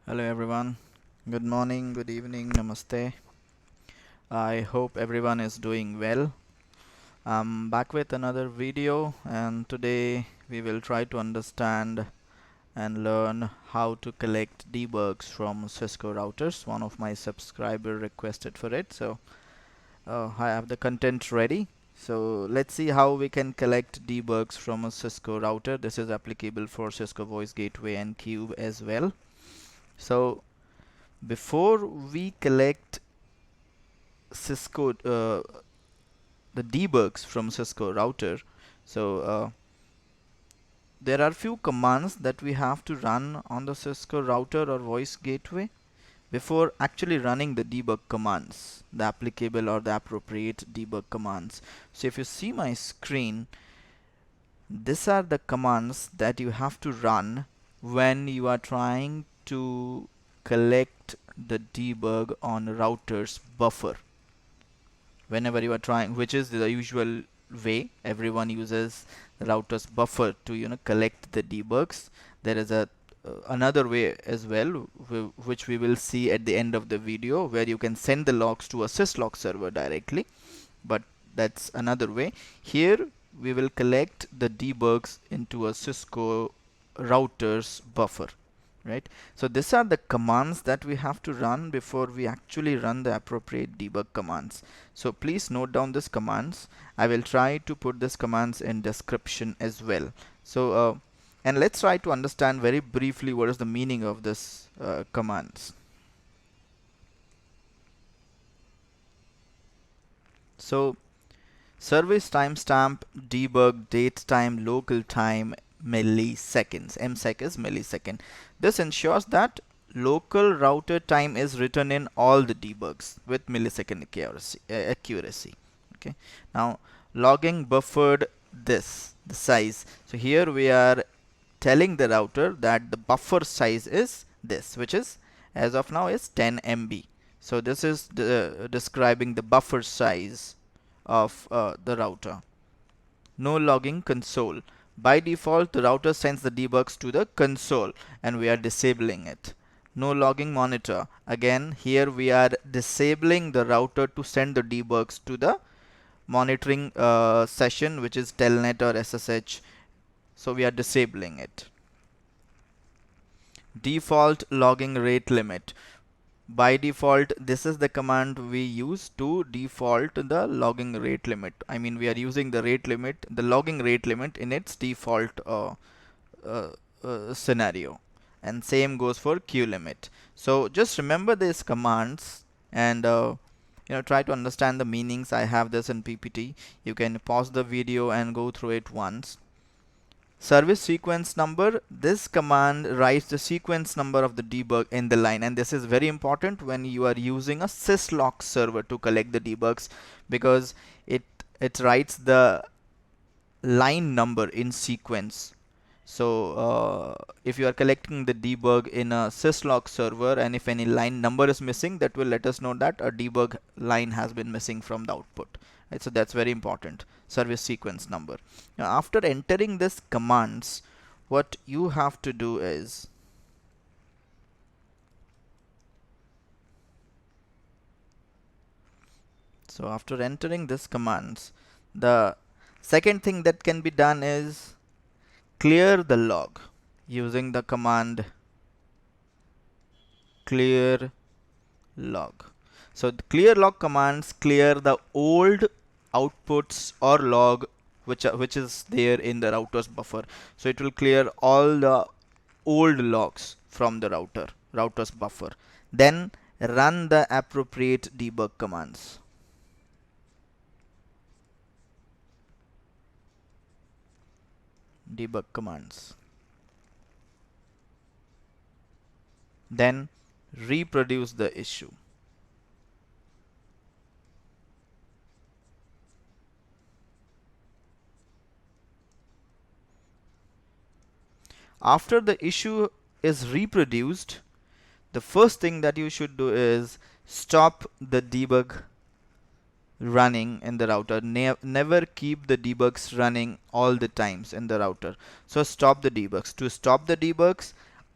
Hello everyone. Good morning, good evening, namaste. I hope everyone is doing well. I'm back with another video, and today we will try to understand and learn how to collect debugs from Cisco routers. One of my subscriber requested for it, so I have the content ready. So let's see how we can collect debugs from a Cisco router. This is applicable for Cisco Voice Gateway and Cube as well. So before we collect Cisco the debugs from Cisco router, so there are few commands that we have to run on the Cisco router or voice gateway before actually running the debug commands, the applicable or the appropriate debug commands. So if you see my screen, these are the commands that you have to run when you are trying to collect the debug on router's buffer. Whenever you are trying, which is the usual way everyone uses the router's buffer to collect the debugs. There is a another way as well, which we will see at the end of the video, where you can send the logs to a syslog server directly, but that's another way. Here we will collect the debugs into a Cisco router's buffer, right? So these are the commands that we have to run before we actually run the appropriate debug commands. So please note down these commands. I will try to put these commands in description as well. So and let's try to understand very briefly what is the meaning of this commands. So service timestamp, debug, date time, local time, milliseconds. MSEC is millisecond. This ensures that local router time is written in all the debugs with millisecond accuracy. Okay. Now logging buffered the size. So here we are telling the router that the buffer size is this, which is as of now is 10 MB. So this is describing the buffer size of the router. No logging console. By default, the router sends the debugs to the console and we are disabling it. No logging monitor. Again, here we are disabling the router to send the debugs to the monitoring session, which is telnet or SSH. So we are disabling it. Default logging rate limit. By default, this is the command we use to default the logging rate limit. I mean, we are using the rate limit, the logging rate limit in its default scenario, and same goes for queue limit. So just remember these commands and try to understand the meanings. I have this in PPT. You can pause the video and go through it once. Service sequence number. This command writes the sequence number of the debug in the line, and this is very important when you are using a syslog server to collect the debugs, because it writes the line number in sequence. So if you are collecting the debug in a syslog server and if any line number is missing, that will let us know that a debug line has been missing from the output. Right? So that's very important. Service sequence number. Now after entering this commands, what you have to do is after entering this commands, the second thing that can be done is clear the log using the command clear log. So the clear log commands clear the old outputs or log which is there in the router's buffer. So it will clear all the old logs from the router's buffer. Then run the appropriate debug commands. Debug commands. Then reproduce the issue. After the issue is reproduced, the first thing that you should do is stop the debug running in the router. Never keep the debugs running all the times in the router. So stop the debugs. To stop the debugs,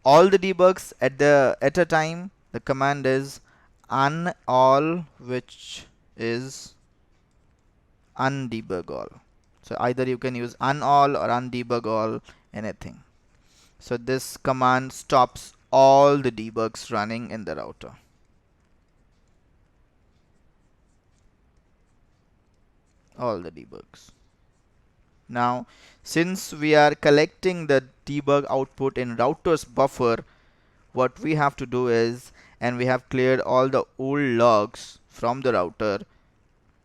all the debugs at a time, the command is unall, which is undebug all. So either you can use unall or undebug all, anything. So this command stops all the debugs running in the router. All the debugs. Now, since we are collecting the debug output in router's buffer, what we have to do is, and we have cleared all the old logs from the router,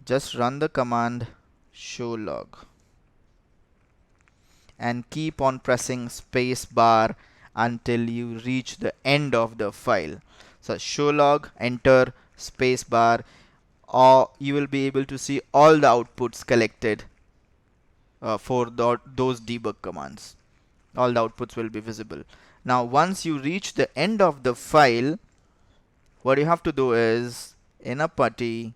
just run the command show log and keep on pressing space bar until you reach the end of the file. So show log, enter space bar, or you will be able to see all the outputs collected for those debug commands. All the outputs will be visible. Now once you reach the end of the file, what you have to do is, in a putty,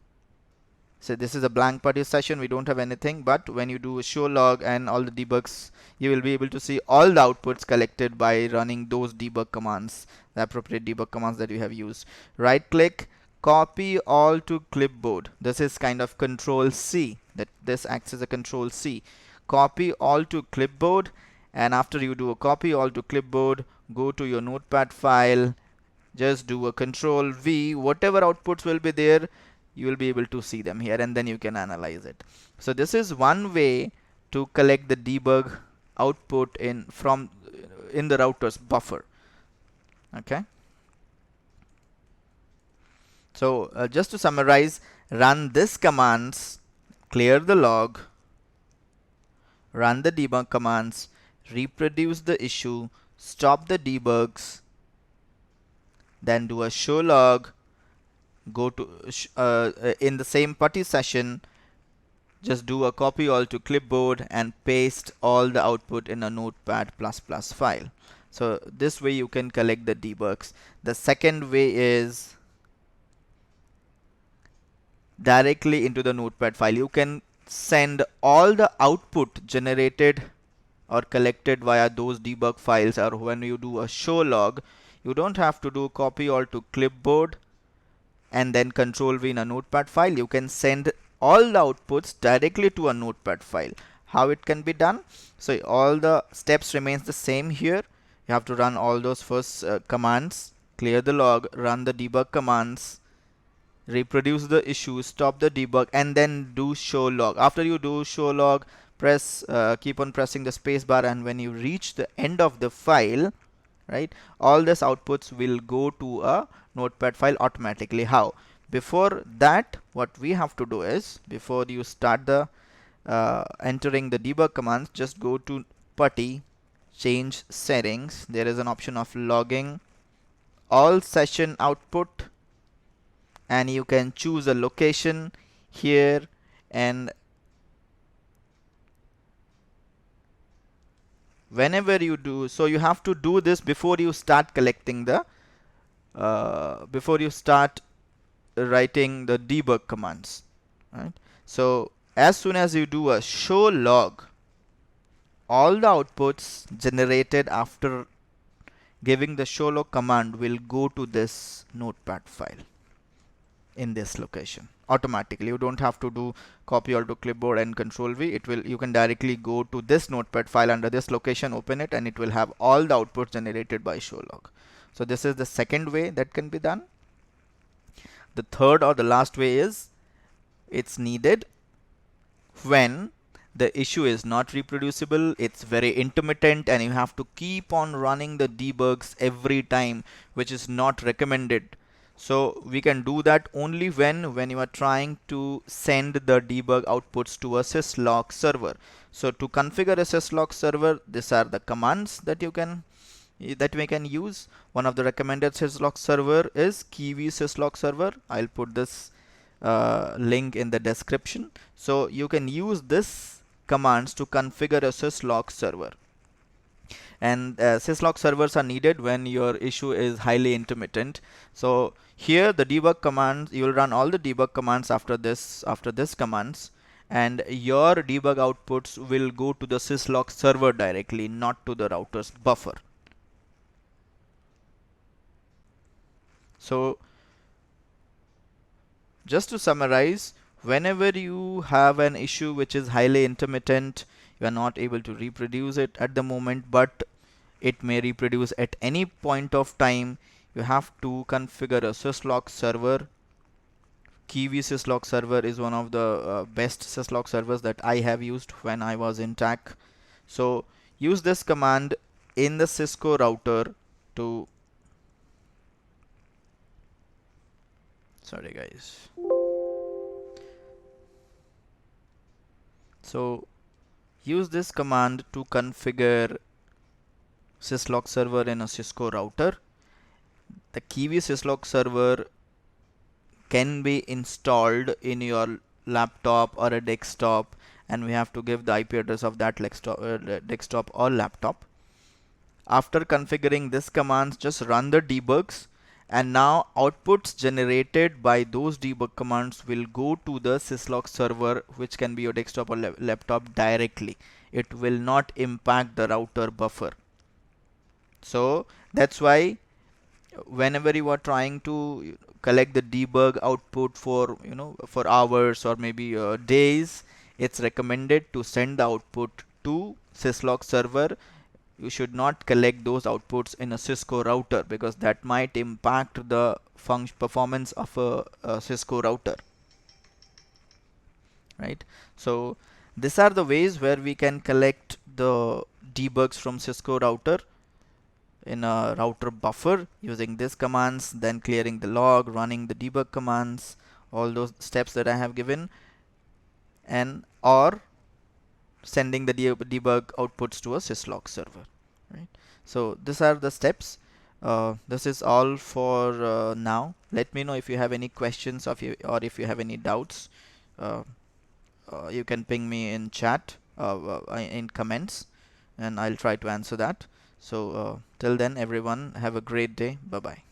so this is a blank putty session, we don't have anything, but when you do a show log and all the debugs, you will be able to see all the outputs collected by running those debug commands, the appropriate debug commands that we have used. Right click, copy all to clipboard. This is kind of control C, that this acts as a control C. Copy all to clipboard, and after you do a copy all to clipboard, go to your notepad file, just do a control V, whatever outputs will be there, you will be able to see them here, and then you can analyze it. So this is one way to collect the debug output in the router's buffer. Okay. So just to summarize, run this commands, clear the log, run the debug commands, reproduce the issue, stop the debugs, then do a show log, go to in the same putty session, just do a copy all to clipboard and paste all the output in a notepad++ file. So this way you can collect the debugs. The second way is directly into the notepad file. You can send all the output generated or collected via those debug files, or when you do a show log, you don't have to do copy all to clipboard and then control V in a notepad file. You can send all the outputs directly to a notepad file. How it can be done? So all the steps remains the same here. You have to run all those first commands, clear the log, run the debug commands, reproduce the issue, stop the debug, and then do show log. After you do show log, press keep on pressing the space bar, and when you reach the end of the file, right, all these outputs will go to a notepad file automatically. How? Before that, what we have to do is, before you start the entering the debug commands, just go to putty, change settings. There is an option of logging all session output, and you can choose a location here, and whenever you do, so you have to do this before you start collecting the before you start writing the debug commands, right? So as soon as you do a show log, all the outputs generated after giving the show log command will go to this notepad file in this location automatically. You don't have to do copy all to clipboard and control V. You can directly go to this notepad file under this location, open it, and it will have all the outputs generated by show log. So this is the second way that can be done. The third or the last way is, it's needed when the issue is not reproducible, it's very intermittent, and you have to keep on running the debugs every time, which is not recommended. So we can do that only when you are trying to send the debug outputs to a syslog server. So to configure a syslog server, these are the commands that we can use. One of the recommended syslog server is Kiwi syslog server. I'll put this link in the description. So you can use this commands to configure a syslog server. And syslog servers are needed when your issue is highly intermittent. So here the debug commands, you will run all the debug commands after this commands, and your debug outputs will go to the syslog server directly, not to the router's buffer. So just to summarize, whenever you have an issue which is highly intermittent, you are not able to reproduce it at the moment, but it may reproduce at any point of time, you have to configure a syslog server. Kiwi syslog server is one of the best syslog servers that I have used when I was in TAC. So use this command in the Cisco router to, sorry guys. So use this command to configure syslog server in a Cisco router. The Kiwi syslog server can be installed in your laptop or a desktop, and we have to give the IP address of that desktop or laptop. After configuring this commands, just run the debugs, and now outputs generated by those debug commands will go to the syslog server, which can be your desktop or laptop directly. It will not impact the router buffer. So that's why whenever you are trying to collect the debug output for for hours or maybe days, it's recommended to send the output to syslog server. You should not collect those outputs in a Cisco router, because that might impact the performance of a Cisco router, right? So these are the ways where we can collect the debugs from Cisco router in a router buffer using these commands, then clearing the log, running the debug commands, all those steps that I have given, and or sending the debug outputs to a syslog server, right? So these are the steps. This is all for now. Let me know if you have any questions or if you have any doubts. uh, you can ping me in chat, in comments, and I'll try to answer that. So till then, everyone, have a great day. Bye bye.